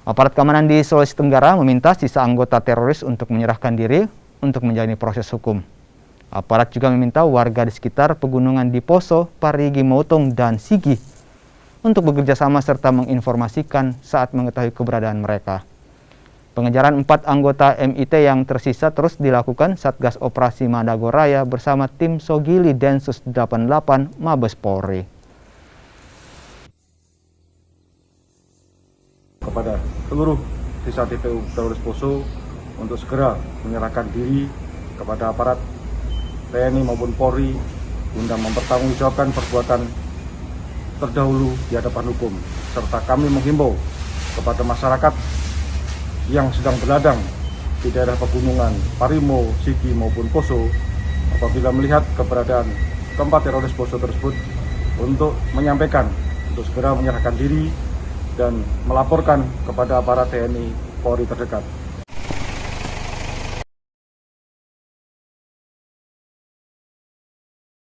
Aparat keamanan di Sulawesi Tenggara meminta sisa anggota teroris untuk menyerahkan diri untuk menjalani proses hukum. Aparat juga meminta warga di sekitar pegunungan di Poso, Parigi Motong, dan Sigi untuk bekerja sama serta menginformasikan saat mengetahui keberadaan mereka. Pengejaran 4 anggota MIT yang tersisa terus dilakukan Satgas Operasi Madagoraya bersama tim Sogili Densus 88 Mabes Polri. Kepada seluruh sisa TPU teroris Poso untuk segera menyerahkan diri kepada aparat TNI maupun Polri guna mempertanggungjawabkan perbuatan terdahulu di hadapan hukum, serta kami menghimbau kepada masyarakat yang sedang berladang di daerah pegunungan Parimo, Sigi maupun Poso apabila melihat keberadaan keempat teroris Poso tersebut untuk menyampaikan untuk segera menyerahkan diri dan melaporkan kepada aparat TNI Polri terdekat.